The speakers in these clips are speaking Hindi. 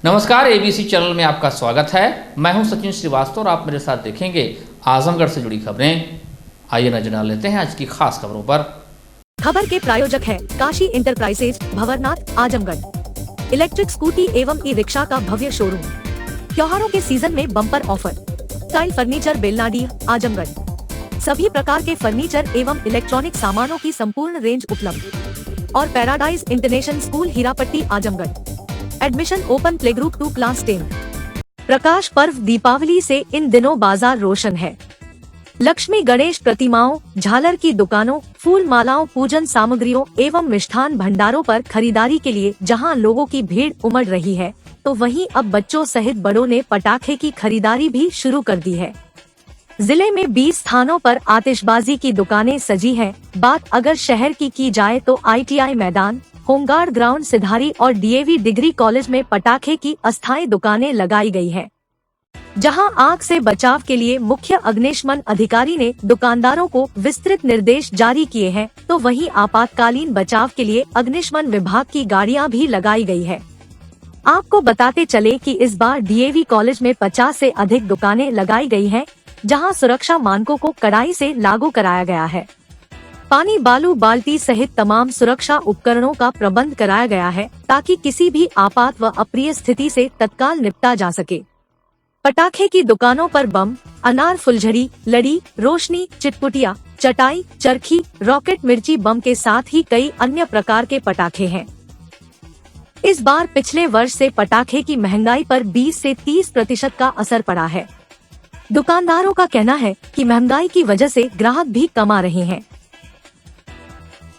नमस्कार, एबीसी चैनल में आपका स्वागत है। मैं हूं सचिन श्रीवास्तव और आप मेरे साथ देखेंगे आजमगढ़ से जुड़ी खबरें। आइए नजर डाल लेते हैं आज की खास खबरों पर। खबर के प्रायोजक है Kashi enterprises, Bhanwarnath, Azamgarh. Electric scooty एवं ई रिक्शा का भव्य शोरूम। त्योहारों के सीजन में bumper offer. Tile furniture, Belnadi, Azamgarh. सभी प्रकार के फर्नीचर एवं इलेक्ट्रॉनिक सामानों की संपूर्ण रेंज उपलब्ध। और paradise International School, Hirapatti, Azamgarh. Admission open, play group 2 class 10। Prakash Parv Deepawali से इन दिनों बाजार रोशन है। लक्ष्मी गणेश प्रतिमाओं, झालर की दुकानों, फूल मालाओं, पूजन सामग्रियों एवं मिष्ठान भंडारों पर खरीदारी के लिए जहां लोगों की भीड़ उमड़ रही है, तो वहीं अब बच्चों सहित बड़ों ने पटाखे की खरीदारी भी शुरू कर दी है। जिले में 20 स्थानों पर आतिशबाजी की दुकानें सजी हैं। बात अगर शहर की जाए तो ITI मैदान, होमगार्ड ग्राउंड, सिधारी और DAV डिग्री कॉलेज में पटाखे की अस्थायी दुकानें लगाई गई हैं। जहां आग से बचाव के लिए मुख्य अग्निशमन अधिकारी ने दुकानदारों को विस्तृत निर्देश जारी किए हैं, तो वहीं आपातकालीन बचाव के लिए अग्निशमन विभाग की गाड़ियां भी लगाई गई है। आपको बताते चले कि इस बार DAV कॉलेज में 50 से अधिक दुकानें लगाई गई हैं, जहां सुरक्षा मानकों को कड़ाई से लागू कराया गया है। पानी, बालू, बाल्टी सहित तमाम सुरक्षा उपकरणों का प्रबंध कराया गया है, ताकि किसी भी आपात व अप्रिय स्थिति से तत्काल निपटा जा सके। पटाखे की दुकानों पर बम, अनार, फुलझड़ी, लड़ी, रोशनी, चिटपुटिया, चटाई, चरखी, रॉकेट, मिर्ची बम के साथ ही कई अन्य प्रकार के पटाखे हैं। इस बार पिछले वर्ष से पटाखे की महंगाई पर 20 से 30% का असर पड़ा है। दुकानदारों का कहना है कि महंगाई की वजह से ग्राहक भी कम आ रहे हैं।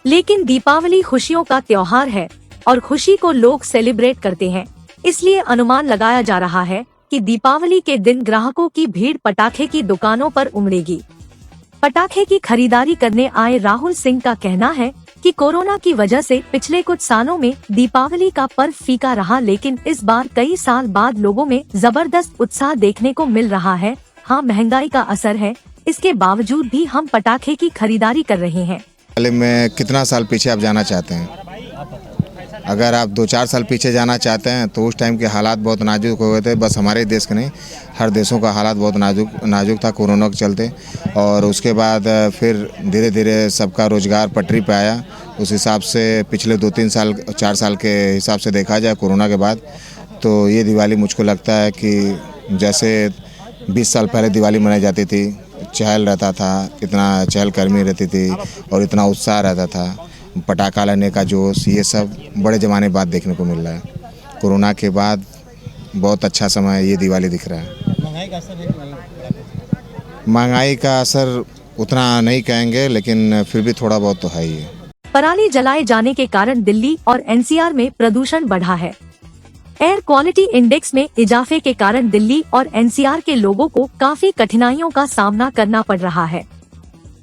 लेकिन दीपावली खुशियों का त्योहार है और खुशी को लोग सेलिब्रेट करते हैं, इसलिए अनुमान लगाया जा रहा है कि दीपावली के दिन ग्राहकों की भीड़ पटाखे की दुकानों पर उमड़ेगी। पटाखे की खरीदारी करने आए राहुल सिंह का कहना है कि कोरोना की वजह से पिछले कुछ सालों में दीपावली का पर्व फीका रहा, लेकिन इस बार कई साल बाद लोगों में जबरदस्त उत्साह देखने को मिल रहा है। हाँ, महंगाई का असर है, इसके बावजूद भी हम पटाखे की खरीदारी कर रहे हैं। में कितना साल पीछे आप जाना चाहते हैं? अगर आप 2-4 साल पीछे जाना चाहते हैं तो उस टाइम के हालात बहुत नाजुक हुए थे। बस हमारे देश के नहीं, हर देशों का हालात बहुत नाजुक था कोरोना के चलते। और उसके बाद फिर धीरे धीरे सबका रोजगार पटरी पे आया। उस हिसाब से पिछले 2-3 साल 4 साल के हिसाब से देखा जाए कोरोना के बाद, तो ये दिवाली मुझको लगता है कि जैसे 20 साल पहले दिवाली मनाई जाती थी, चहल रहता था, इतना चहलकर्मी रहती थी और इतना उत्साह रहता था, पटाखा लेने का जोश, ये सब बड़े ज़माने बाद देखने को मिल रहा है। कोरोना के बाद बहुत अच्छा समय ये दिवाली दिख रहा है। महंगाई का असर है? महंगाई का असर उतना नहीं कहेंगे, लेकिन फिर भी थोड़ा बहुत तो है ही है। पराली जलाए जाने के कारण दिल्ली और NCR में प्रदूषण बढ़ा है। एयर क्वालिटी इंडेक्स में इजाफे के कारण दिल्ली और NCR के लोगों को काफी कठिनाइयों का सामना करना पड़ रहा है।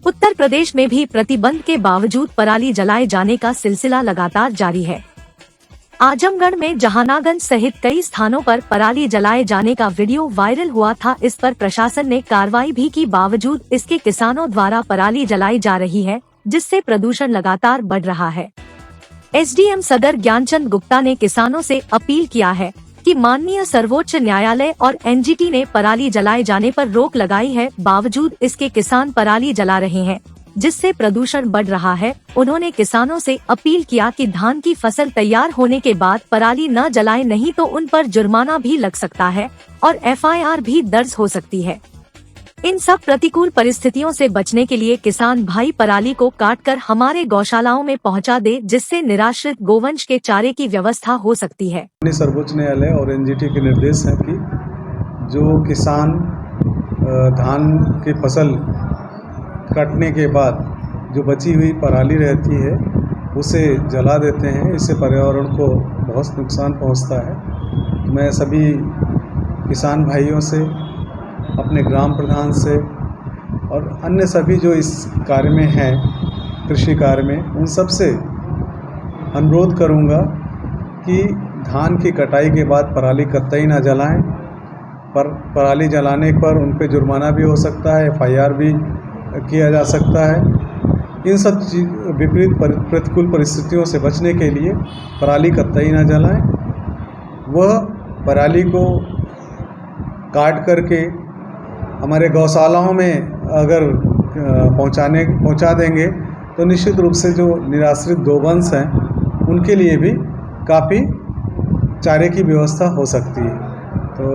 उत्तर प्रदेश में भी प्रतिबंध के बावजूद पराली जलाए जाने का सिलसिला लगातार जारी है। आजमगढ़ में जहानागंज सहित कई स्थानों पर पराली जलाए जाने का वीडियो वायरल हुआ था। इस पर प्रशासन ने कार्रवाई भी की, बावजूद इसके किसानों द्वारा पराली जलाई जा रही है, जिससे प्रदूषण लगातार बढ़ रहा है। SDM सदर ज्ञानचंद गुप्ता ने किसानों से अपील किया है कि माननीय सर्वोच्च न्यायालय और NGT ने पराली जलाए जाने पर रोक लगाई है, बावजूद इसके किसान पराली जला रहे हैं, जिससे प्रदूषण बढ़ रहा है। उन्होंने किसानों से अपील किया कि धान की फसल तैयार होने के बाद पराली न जलाएं, नहीं तो उन पर जुर्माना भी लग सकता है और FIR भी दर्ज हो सकती है। इन सब प्रतिकूल परिस्थितियों से बचने के लिए किसान भाई पराली को काटकर हमारे गौशालाओं में पहुंचा दे, जिससे निराश्रित गोवंश के चारे की व्यवस्था हो सकती है। सर्वोच्च न्यायालय और NGT के निर्देश हैं कि जो किसान धान की फसल काटने के बाद जो बची हुई पराली रहती है उसे जला देते हैं, इससे पर्यावरण को बहुत नुकसान पहुंचता है। मैं सभी किसान भाइयों से, अपने ग्राम प्रधान से और अन्य सभी जो इस कार्य में हैं, कृषि कार्य में, उन सब से अनुरोध करूंगा कि धान की कटाई के बाद पराली कतई ना जलाएं। पर पराली जलाने पर उन पे जुर्माना भी हो सकता है, FIR भी किया जा सकता है। इन सब विपरीत प्रतिकूल परिस्थितियों से बचने के लिए पराली कतई ना जलाएं। वह पराली को काट करके हमारे गौशालाओं में अगर पहुंचा देंगे तो निश्चित रूप से जो निराश्रित गोवंश हैं उनके लिए भी काफ़ी चारे की व्यवस्था हो सकती है। तो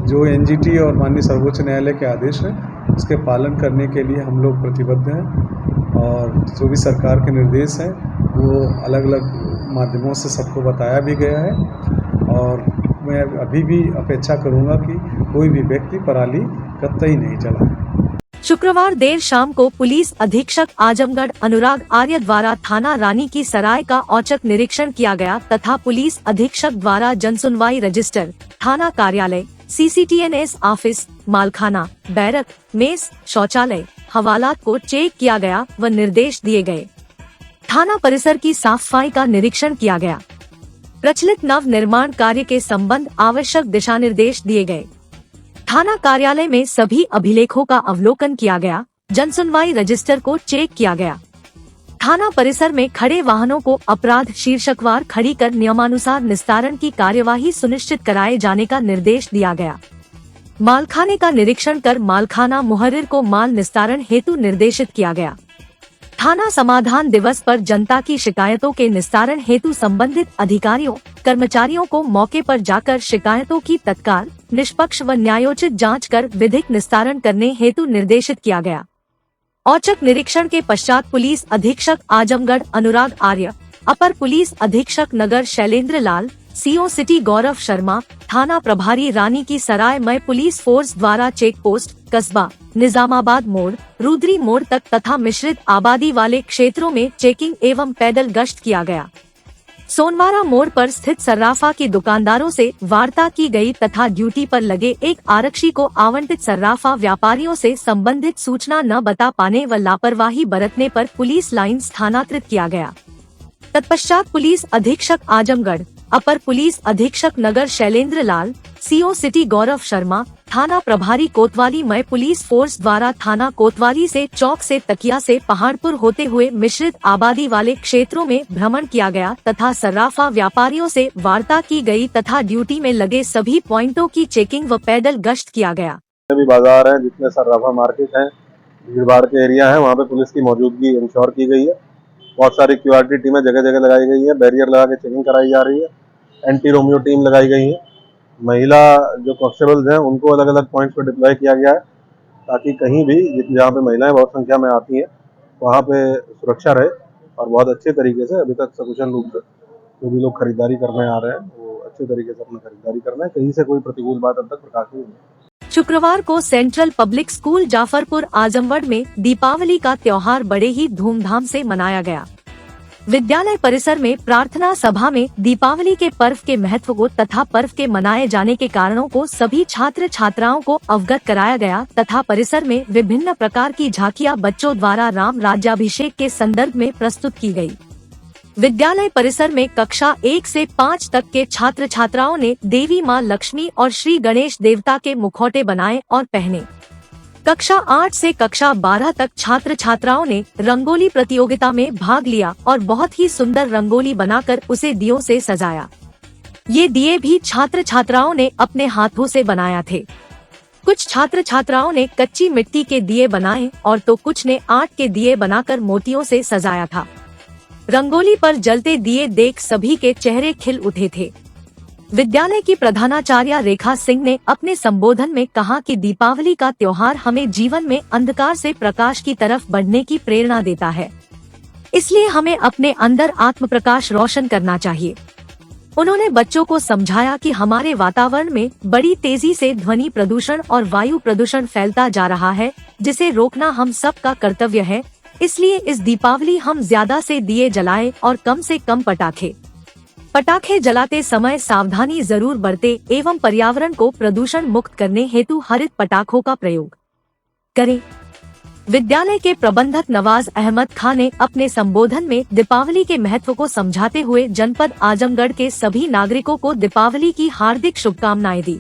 जो एनजीटी और माननीय सर्वोच्च न्यायालय के आदेश हैं उसके पालन करने के लिए हम लोग प्रतिबद्ध हैं और जो भी सरकार के निर्देश हैं वो अलग अलग माध्यमों से सबको बताया भी गया है और मैं अभी भी अपेक्षा करूंगा कि कोई भी व्यक्ति पराली कतई नहीं जलाए। शुक्रवार देर शाम को पुलिस अधीक्षक आजमगढ़ अनुराग आर्य द्वारा थाना रानी की सराय का औचक निरीक्षण किया गया तथा पुलिस अधीक्षक द्वारा जनसुनवाई रजिस्टर, थाना कार्यालय, CCTNS ऑफिस, मालखाना, बैरक, मेस, शौचालय, हवालात को चेक किया गया व निर्देश दिए गए। थाना परिसर की साफ सफाई का निरीक्षण किया गया। प्रचलित नव निर्माण कार्य के संबंध आवश्यक दिशा निर्देश दिए गए। थाना कार्यालय में सभी अभिलेखों का अवलोकन किया गया। जनसुनवाई रजिस्टर को चेक किया गया। थाना परिसर में खड़े वाहनों को अपराध शीर्षकवार खड़ी कर नियमानुसार निस्तारण की कार्यवाही सुनिश्चित कराए जाने का निर्देश दिया गया। मालखाने का निरीक्षण कर मालखाना मुहर्रिर को माल निस्तारण हेतु निर्देशित किया गया। थाना समाधान दिवस पर जनता की शिकायतों के निस्तारण हेतु संबंधित अधिकारियों, कर्मचारियों को मौके पर जाकर शिकायतों की तत्काल, निष्पक्ष व न्यायोचित जांच कर विधिक निस्तारण करने हेतु निर्देशित किया गया। औचक निरीक्षण के पश्चात पुलिस अधीक्षक आजमगढ़ अनुराग आर्य, अपर पुलिस अधीक्षक नगर शैलेंद्र लाल, CO सिटी गौरव शर्मा, थाना प्रभारी रानी की सराय में पुलिस फोर्स द्वारा चेक पोस्ट, कस्बा, निजामाबाद मोड़, रुद्री मोड़ तक तथा मिश्रित आबादी वाले क्षेत्रों में चेकिंग एवं पैदल गश्त किया गया। सोनवारा मोड़ पर स्थित सर्राफा की दुकानदारों से वार्ता की गई तथा ड्यूटी पर लगे एक आरक्षी को आवंटित सर्राफा व्यापारियों से संबंधित सूचना न बता पाने व लापरवाही बरतने पर पुलिस लाइन स्थानांतरित किया गया। तत्पश्चात पुलिस अधीक्षक आजमगढ़, अपर पुलिस अधीक्षक नगर शैलेंद्र लाल, CO सिटी गौरव शर्मा, थाना प्रभारी कोतवाली में पुलिस फोर्स द्वारा थाना कोतवाली से चौक से तकिया से पहाड़पुर होते हुए मिश्रित आबादी वाले क्षेत्रों में भ्रमण किया गया तथा सर्राफा व्यापारियों से वार्ता की गई तथा ड्यूटी में लगे सभी पॉइंटों की चेकिंग व पैदल गश्त किया गया। भी बाजार है जितने सर्राफा मार्केट है, भीड़ भाड़ के एरिया है, वहाँ पे पुलिस की मौजूदगी इंश्योर की गई है। बहुत सारी QRT टीमें जगह जगह लगाई गई है, बैरियर लगा के चेकिंग कराई जा रही है, एंटी रोमियो टीम लगाई गई है। महिला जो कांस्टेबल्स हैं उनको अलग अलग पॉइंट्स पर डिप्लॉय किया गया है ताकि कहीं भी जहाँ पे महिलाएं बहुत संख्या में आती हैं वहाँ पे सुरक्षा रहे और बहुत अच्छे तरीके से अभी तक सकुशल रूप से जो भी लोग खरीदारी करने आ रहे हैं वो अच्छे तरीके से अपना खरीदारी करना है। कहीं से कोई प्रतिकूल बात अब तक प्रकाश नहीं हुई। शुक्रवार को central public school Jafarpur Azamgarh में दीपावली का त्योहार बड़े ही धूमधाम से मनाया गया। विद्यालय परिसर में प्रार्थना सभा में दीपावली के पर्व के महत्व को तथा पर्व के मनाए जाने के कारणों को सभी छात्र छात्राओं को अवगत कराया गया तथा परिसर में विभिन्न प्रकार की झांकियां बच्चों द्वारा राम राज्याभिषेक के संदर्भ में प्रस्तुत की गई। विद्यालय परिसर में कक्षा 1 से 5 तक के छात्र छात्राओं ने देवी माँ लक्ष्मी और श्री गणेश देवता के मुखौटे बनाए और पहने। कक्षा 8 से कक्षा 12 तक छात्र छात्राओं ने रंगोली प्रतियोगिता में भाग लिया और बहुत ही सुंदर रंगोली बनाकर उसे दियों से सजाया। ये दिए भी छात्र छात्राओं ने अपने हाथों से बनाया थे। कुछ छात्र छात्राओं ने कच्ची मिट्टी के दिए बनाए और तो कुछ ने आट के दिए बनाकर मोतियों से सजाया था। रंगोली पर जलते दिए देख सभी के चेहरे खिल उठे थे। विद्यालय की प्रधानाचार्य रेखा सिंह ने अपने संबोधन में कहा कि दीपावली का त्योहार हमें जीवन में अंधकार से प्रकाश की तरफ बढ़ने की प्रेरणा देता है, इसलिए हमें अपने अंदर आत्म प्रकाश रोशन करना चाहिए। उन्होंने बच्चों को समझाया कि हमारे वातावरण में बड़ी तेजी से ध्वनि प्रदूषण और वायु प्रदूषण फैलता जा रहा है, जिसे रोकना हम सब का कर्तव्य है। इसलिए इस दीपावली हम ज्यादा से दिए जलाएं और कम से कम पटाखे जलाते समय सावधानी जरूर बरतें एवं पर्यावरण को प्रदूषण मुक्त करने हेतु हरित पटाखों का प्रयोग करें। विद्यालय के प्रबंधक नवाज अहमद खान ने अपने संबोधन में दीपावली के महत्व को समझाते हुए जनपद आजमगढ़ के सभी नागरिकों को दीपावली की हार्दिक शुभकामनाएं दी।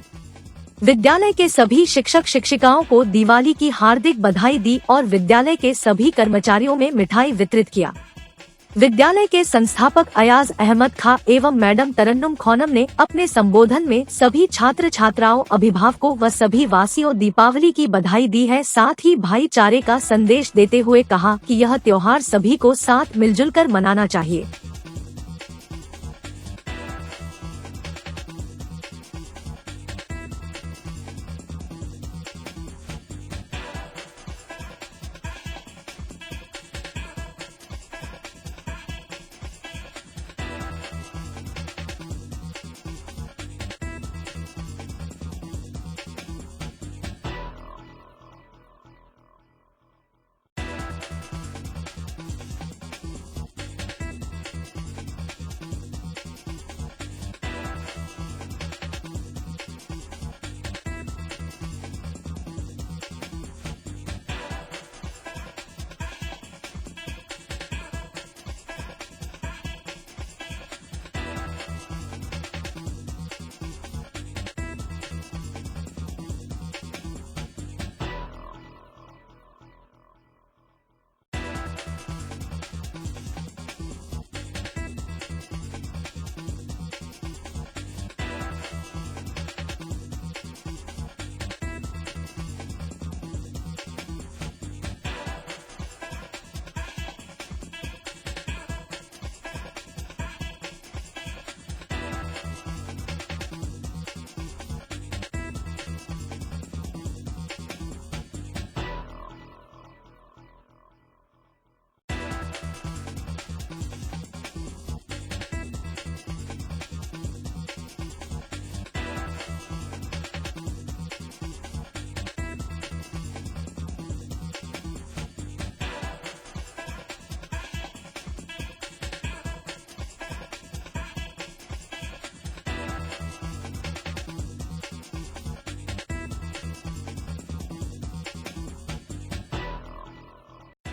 विद्यालय के सभी शिक्षक शिक्षिकाओं को दिवाली की हार्दिक बधाई दी और विद्यालय के सभी कर्मचारियों में मिठाई वितरित किया। विद्यालय के संस्थापक अयाज अहमद खां एवं मैडम तरन्नुम खानम ने अपने संबोधन में सभी छात्र छात्राओं, अभिभावकों व सभी वासियों दीपावली की बधाई दी है। साथ ही भाईचारे का संदेश देते हुए कहा कि यह त्योहार सभी को साथ मिलजुल कर मनाना चाहिए।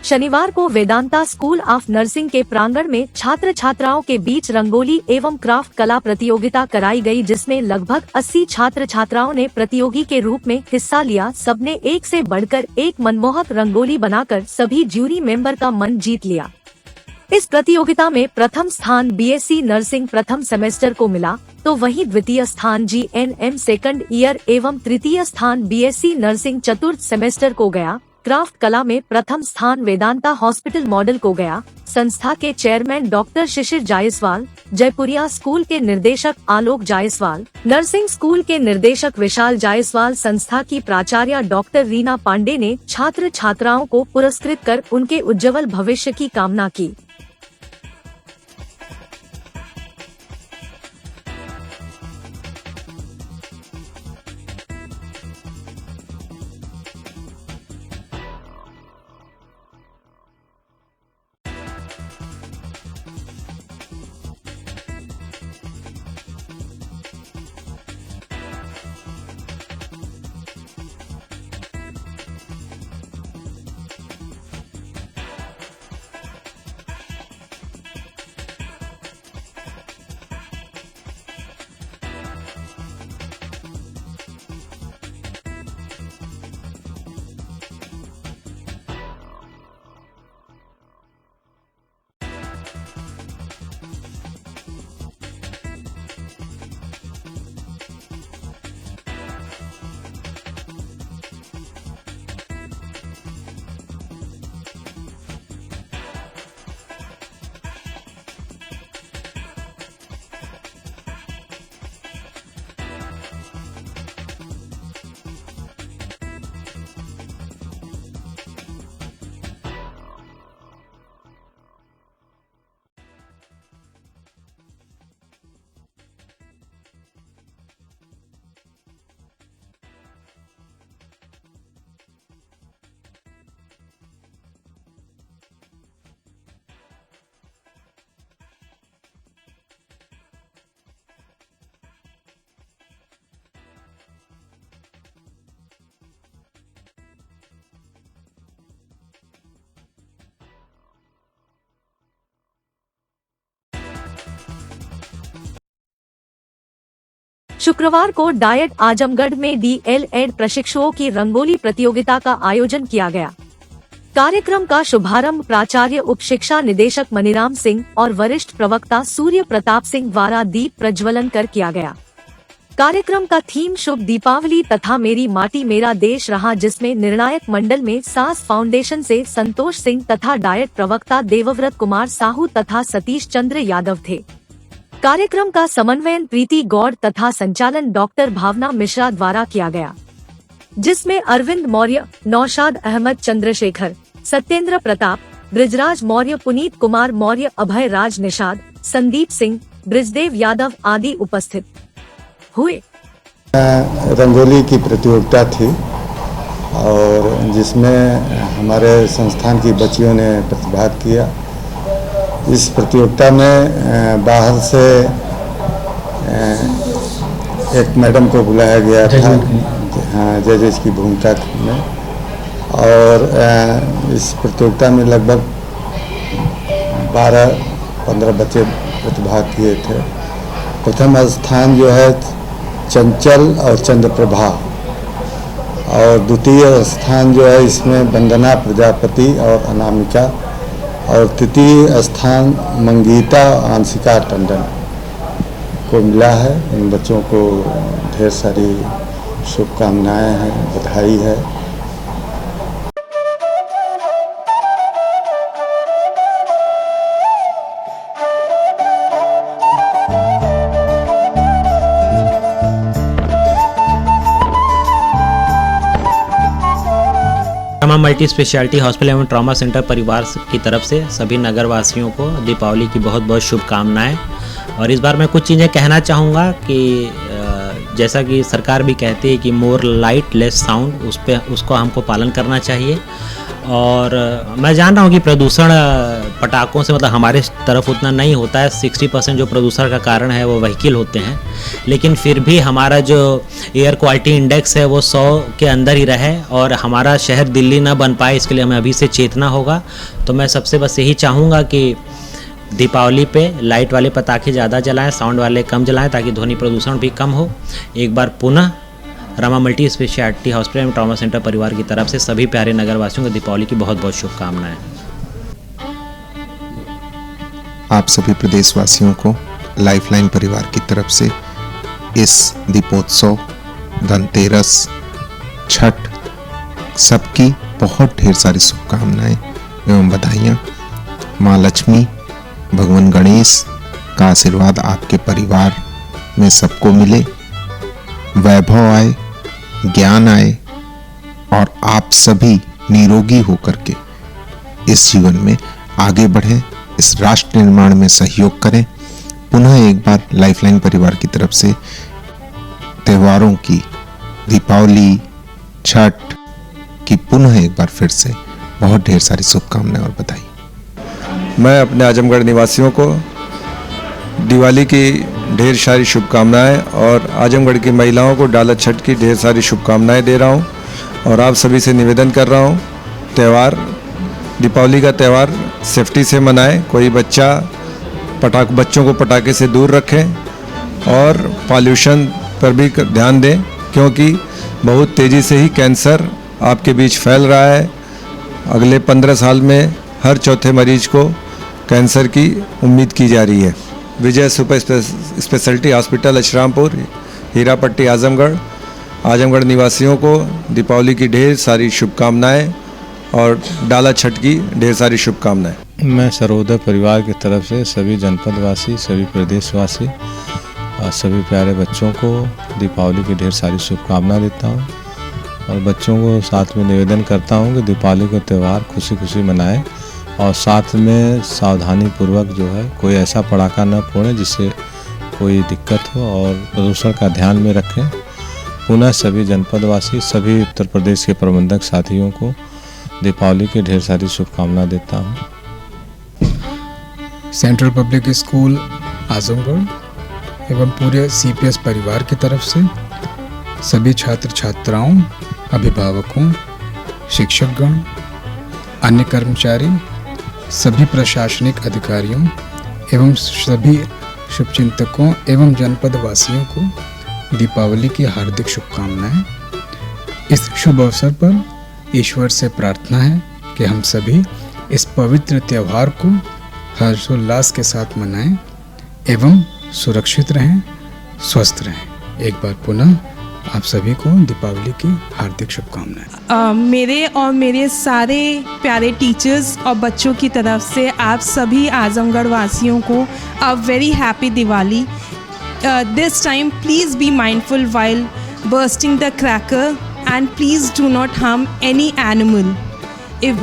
शनिवार को वेदांता स्कूल ऑफ नर्सिंग के प्रांगण में छात्र छात्राओं के बीच रंगोली एवं क्राफ्ट कला प्रतियोगिता कराई गई, जिसमें लगभग 80 छात्र छात्राओं ने प्रतियोगी के रूप में हिस्सा लिया। सबने एक से बढ़कर एक मनमोहक रंगोली बनाकर सभी ज्यूरी मेंबर का मन जीत लिया। इस प्रतियोगिता में प्रथम स्थान बीएससी नर्सिंग प्रथम सेमेस्टर को मिला, तो वहीं द्वितीय स्थान जीएनएम सेकंड ईयर एवं तृतीय स्थान बीएससी नर्सिंग चतुर्थ सेमेस्टर को गया। क्राफ्ट कला में प्रथम स्थान वेदांता हॉस्पिटल मॉडल को गया। संस्था के चेयरमैन डॉक्टर शिशिर जायसवाल, जयपुरिया स्कूल के निर्देशक आलोक जायसवाल, नर्सिंग स्कूल के निर्देशक विशाल जायसवाल, संस्था की प्राचार्य डॉक्टर रीना पांडे ने छात्र छात्राओं को पुरस्कृत कर उनके उज्जवल भविष्य की कामना की। शुक्रवार को डायट आजमगढ़ में डीएलएड प्रशिक्षुओं की रंगोली प्रतियोगिता का आयोजन किया गया। कार्यक्रम का शुभारंभ प्राचार्य उप शिक्षा निदेशक मनीराम सिंह और वरिष्ठ प्रवक्ता सूर्य प्रताप सिंह द्वारा दीप प्रज्वलन कर किया गया। कार्यक्रम का थीम शुभ दीपावली तथा मेरी माटी मेरा देश रहा, जिसमें निर्णायक मंडल में सास फाउंडेशन से संतोष सिंह तथा डायट प्रवक्ता देवव्रत कुमार साहू तथा सतीश चंद्र यादव थे। कार्यक्रम का समन्वयन प्रीति गौड़ तथा संचालन डॉक्टर भावना मिश्रा द्वारा किया गया, जिसमें अरविंद मौर्य, नौशाद अहमद, चंद्रशेखर, सत्येंद्र प्रताप, ब्रिजराज मौर्य, पुनीत कुमार मौर्य, अभय राज निषाद, संदीप सिंह, ब्रिजदेव यादव आदि उपस्थित हुए। रंगोली की प्रतियोगिता थी और जिसमें हमारे संस्थान की बच्चियों ने प्रतिभाग किया। इस प्रतियोगिता में बाहर से एक मैडम को बुलाया गया था, हाँ, जजेस की भूमिका में, और इस प्रतियोगिता में लगभग 12-15 बच्चे प्रतिभाग किए थे। प्रथम स्थान जो है चंचल और चंद्रप्रभा, और द्वितीय स्थान जो है इसमें वंदना प्रजापति और अनामिका, और तृतीय स्थान मंगीता आंशिका टंडन को मिला है। इन बच्चों को ढेर सारी शुभकामनाएं हैं, बधाई है। रमा मल्टी स्पेशलिटी हॉस्पिटल एवं ट्रॉमा सेंटर परिवार की तरफ से सभी नगरवासियों को दीपावली की बहुत बहुत शुभकामनाएं। और इस बार मैं कुछ चीज़ें कहना चाहूँगा कि जैसा कि सरकार भी कहती है कि मोर लाइट लेस साउंड, उसको हमको पालन करना चाहिए। और मैं जान रहा हूँ कि प्रदूषण पटाखों से मतलब हमारे तरफ उतना नहीं होता है, 60% जो प्रदूषण का कारण है वो व्हीकल होते हैं, लेकिन फिर भी हमारा जो एयर क्वालिटी इंडेक्स है वो 100 के अंदर ही रहे और हमारा शहर दिल्ली ना बन पाए, इसके लिए हमें अभी से चेतना होगा। तो मैं सबसे बस यही चाहूँगा कि दीपावली पे लाइट वाले पटाखे ज़्यादा जलाएं, साउंड वाले कम जलाएं, ताकि ध्वनि प्रदूषण भी कम हो। एक बार पुनः रमा मल्टी स्पेशलिटी हॉस्पिटल एवं ट्रॉमा सेंटर परिवार की तरफ से सभी प्यारे नगरवासियों को दीपावली की बहुत बहुत शुभकामनाएं। आप सभी प्रदेशवासियों को लाइफलाइन परिवार की तरफ से इस दीपोत्सव, धनतेरस, छठ, सबकी बहुत ढेर सारी शुभकामनाएं एवं बधाइयाँ। माँ लक्ष्मी, भगवान गणेश का आशीर्वाद आपके परिवार में सबको मिले, वैभव आए, ज्ञान आए और आप सभी निरोगी होकर के इस जीवन में आगे बढ़ें, इस राष्ट्र निर्माण में सहयोग करें। पुनः एक बार लाइफलाइन परिवार की तरफ से त्योहारों की, दीपावली, छठ की पुनः एक बार फिर से बहुत ढेर सारी शुभकामनाएं और बधाई। मैं अपने आजमगढ़ निवासियों को दिवाली की ढेर सारी शुभकामनाएं और आजमगढ़ की महिलाओं को डाला छठ की ढेर सारी शुभकामनाएं दे रहा हूं। और आप सभी से निवेदन कर रहा हूं, त्यौहार, दीपावली का त्यौहार सेफ्टी से मनाएं। कोई बच्चों को पटाखे से दूर रखें और पॉल्यूशन पर भी ध्यान दें, क्योंकि बहुत तेज़ी से ही कैंसर आपके बीच फैल रहा है। अगले 15 साल में हर चौथे मरीज को कैंसर की उम्मीद की जा रही है। Vijay super speciality hospital Asharampur, Hirapatti, Azamgarh निवासियों को दीपावली की ढेर सारी शुभकामनाएं और डाला छठ की ढेर सारी शुभकामनाएं। मैं सरोदय परिवार की तरफ से सभी जनपदवासी, सभी प्रदेशवासी और सभी प्यारे बच्चों को दीपावली की ढेर सारी शुभकामनाएं देता हूं और बच्चों को साथ में निवेदन करता हूं कि दीपावली का त्यौहार खुशी खुशी मनाएं और साथ में सावधानी पूर्वक जो है कोई ऐसा पटाखा न फोड़ें जिससे कोई दिक्कत हो और प्रदूषण का ध्यान में रखें। पुनः सभी जनपदवासी, सभी उत्तर प्रदेश के प्रबंधक साथियों को दीपावली की ढेर सारी शुभकामना देता हूँ। सेंट्रल पब्लिक स्कूल आजमगढ़ एवं पूरे CPS परिवार की तरफ से सभी छात्र छात्राओं, अभिभावकों, शिक्षकगण, अन्य कर्मचारी, सभी प्रशासनिक अधिकारियों एवं सभी शुभचिंतकों एवं जनपद वासियों को दीपावली की हार्दिक शुभकामनाएं। इस शुभ अवसर पर ईश्वर से प्रार्थना है कि हम सभी इस पवित्र त्यौहार को हर्षोल्लास के साथ मनाएं एवं सुरक्षित रहें, स्वस्थ रहें। एक बार पुनः आप सभी को दीपावली की हार्दिक शुभकामनाएं। मेरे और मेरे सारे प्यारे टीचर्स और बच्चों की तरफ से आप सभी आजमगढ़ वासियों को a very happy Diwali. This time please be mindful while bursting the cracker and please do not harm any animal. If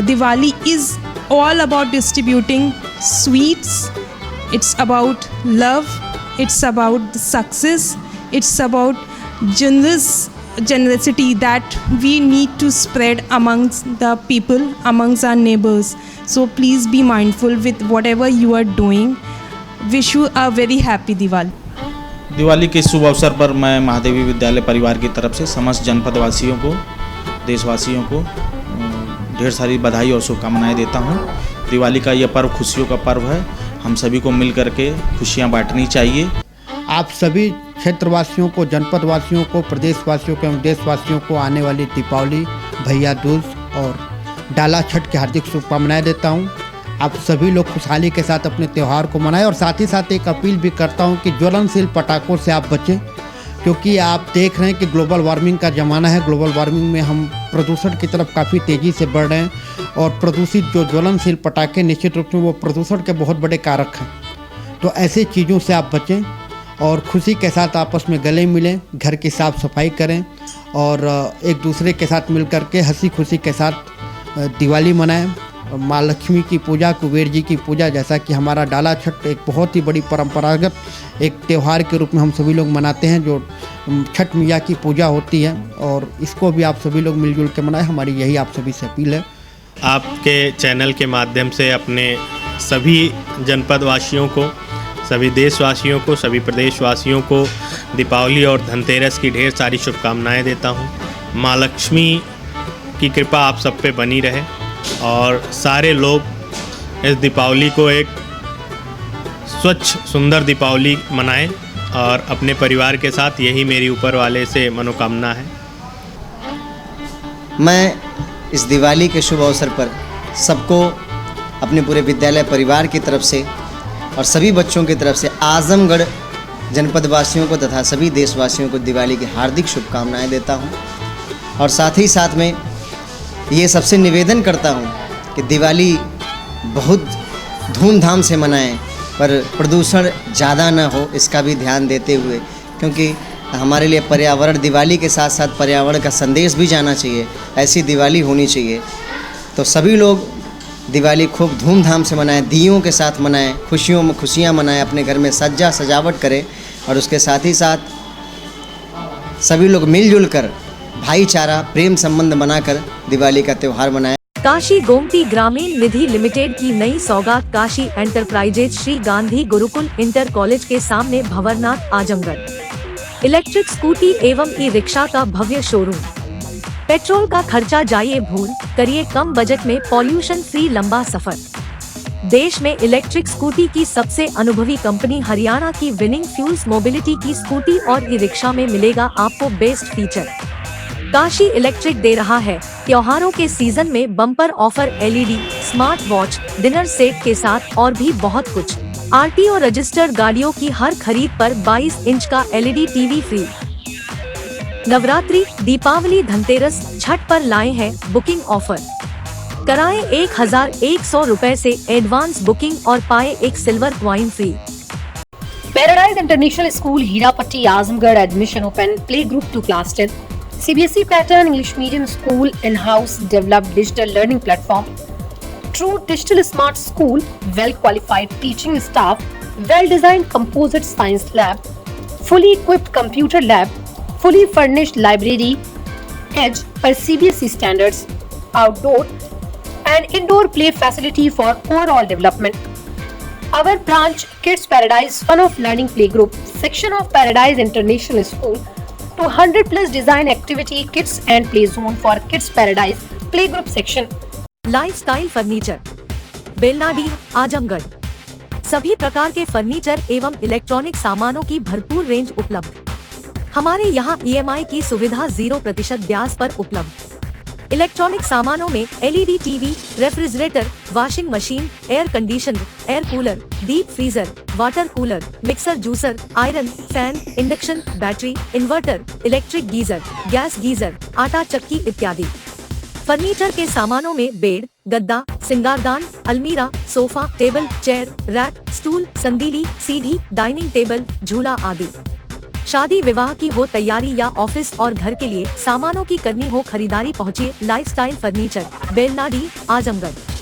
Diwali is all about distributing sweets, it's about love, it's about success, it's about generosity that we need to spread amongst the people, amongst our neighbors. So please be mindful with whatever you are doing. Wish you a very happy Diwali. Diwali के शुभ अवसर पर मैं महादेवी विद्यालय परिवार की तरफ से समस्त जनपद वासियों को, देशवासियों को ढेर सारी बधाई और शुभकामनाएं देता हूं। दिवाली का यह पर्व खुशियों का पर्व है। हम सभी को मिल करके खुशियां बांटनी चाहिए। आप सभी क्षेत्रवासियों को, जनपद वासियों को, प्रदेशवासियों को एवं देशवासियों को आने वाली दीपावली, भैया दूज और डाला छठ की हार्दिक शुभकामनाएं देता हूं। आप सभी लोग खुशहाली के साथ अपने त्यौहार को मनाएं और साथ ही साथ एक अपील भी करता हूं कि ज्वलनशील पटाखों से आप बचें, क्योंकि आप देख रहे हैं कि ग्लोबल वार्मिंग का ज़माना है। ग्लोबल वार्मिंग में हम प्रदूषण की तरफ काफ़ी तेज़ी से बढ़ रहे हैं और प्रदूषित जो ज्वलनशील पटाखे निश्चित रूप से वो प्रदूषण के बहुत बड़े कारक हैं। तो ऐसे चीज़ों से आप बचें और खुशी के साथ आपस में गले मिलें, घर की साफ़ सफाई करें और एक दूसरे के साथ मिल कर के हंसी खुशी के साथ दिवाली मनाएं। माँ लक्ष्मी की पूजा, कुबेर जी की पूजा, जैसा कि हमारा डाला छठ एक बहुत ही बड़ी परंपरागत एक त्यौहार के रूप में हम सभी लोग मनाते हैं, जो छठ मैया की पूजा होती है और इसको भी आप सभी लोग मिलजुल के मनाएं। हमारी यही आप सभी से अपील है। आपके चैनल के माध्यम से अपने सभी जनपद वासियों को, सभी देशवासियों को, सभी प्रदेशवासियों को दीपावली और धनतेरस की ढेर सारी शुभकामनाएं देता हूं। माँ लक्ष्मी की कृपा आप सब पे बनी रहे और सारे लोग इस दीपावली को एक स्वच्छ सुंदर दीपावली मनाएं और अपने परिवार के साथ, यही मेरी ऊपर वाले से मनोकामना है। मैं इस दिवाली के शुभ अवसर पर सबको अपने पूरे विद्यालय परिवार की तरफ से और सभी बच्चों की तरफ से आजमगढ़ जनपद वासियों को तथा सभी देशवासियों को दिवाली की हार्दिक शुभकामनाएं देता हूं और साथ ही साथ में ये सबसे निवेदन करता हूँ कि दिवाली बहुत धूमधाम से मनाएं, पर प्रदूषण ज़्यादा ना हो इसका भी ध्यान देते हुए, क्योंकि हमारे लिए पर्यावरण, दिवाली के साथ साथ पर्यावरण का संदेश भी जाना चाहिए। ऐसी दिवाली होनी चाहिए। तो सभी लोग दिवाली खूब धूमधाम से मनाएं, दियों के साथ मनाएं, खुशियों में खुशियाँ मनाएं, अपने घर में सजावट करें और उसके साथ ही साथ सभी लोग मिलजुल कर भाईचारा, प्रेम संबंध बनाकर दिवाली का त्यौहार मनाएं। काशी गोमती ग्रामीण निधि लिमिटेड की नई सौगात Kashi enterprises Shri Gandhi Gurukul inter college के सामने भंवरनाथ, आजमगढ़। इलेक्ट्रिक स्कूटी एवं ई रिक्शा का भव्य शोरूम। पेट्रोल का खर्चा जाइए भूल, करिए कम बजट में पॉल्यूशन फ्री लंबा सफर। देश में इलेक्ट्रिक स्कूटी की सबसे अनुभवी कंपनी हरियाणा की विनिंग फ्यूल्स मोबिलिटी की स्कूटी और ई रिक्शा में मिलेगा आपको बेस्ट फीचर। काशी इलेक्ट्रिक दे रहा है त्योहारों के सीजन में bumper offer, LED, smart watch, dinner set के साथ और भी बहुत कुछ। RTO रजिस्टर्ड गाड़ियों की हर खरीद पर 22 इंच का LED TV free. Navratri, Deepawali, Dhanteras, Chhath पर लाए हैं बुकिंग ऑफर। कराएं 1100 रुपए से एडवांस बुकिंग और पाए एक silver coin free. Paradise International School Hirapatti, Azamgarh. Admission open. Play group to class 10। CBSE pattern English medium school, in-house developed digital learning platform, true digital smart school, well qualified teaching staff, well designed composite science lab, fully equipped computer lab, fully furnished library, edge per CBSE standards, outdoor and indoor play facility for overall development. Our branch Kids Paradise Fun of Learning Playgroup section of Paradise International School to 100+ design activity kits and play zone for Kids Paradise Playgroup section. Lifestyle furniture, Belnadi, Azamgarh. सभी प्रकार के फर्नीचर एवं इलेक्ट्रॉनिक सामानों की भरपूर रेंज उपलब्ध। हमारे यहाँ EMI की सुविधा 0% ब्याज पर उपलब्ध। इलेक्ट्रॉनिक सामानों में LED TV, refrigerator, washing machine, air conditioner, air cooler, deep freezer, water cooler, mixer juicer, iron, fan, induction, battery, inverter, electric geyser, gas geyser, आटा चक्की इत्यादि। फर्नीचर के सामानों में बेड, गद्दा, सिंगारदान, अलमीरा, sofa, table, chair, rack, stool, संदीली, सीढ़ी, डाइनिंग टेबल, झूला आदि। शादी विवाह की हो तैयारी या ऑफिस और घर के लिए सामानों की करनी हो खरीदारी, पहुंचिए लाइफस्टाइल फर्नीचर, बेलनाडी, आजमगढ़।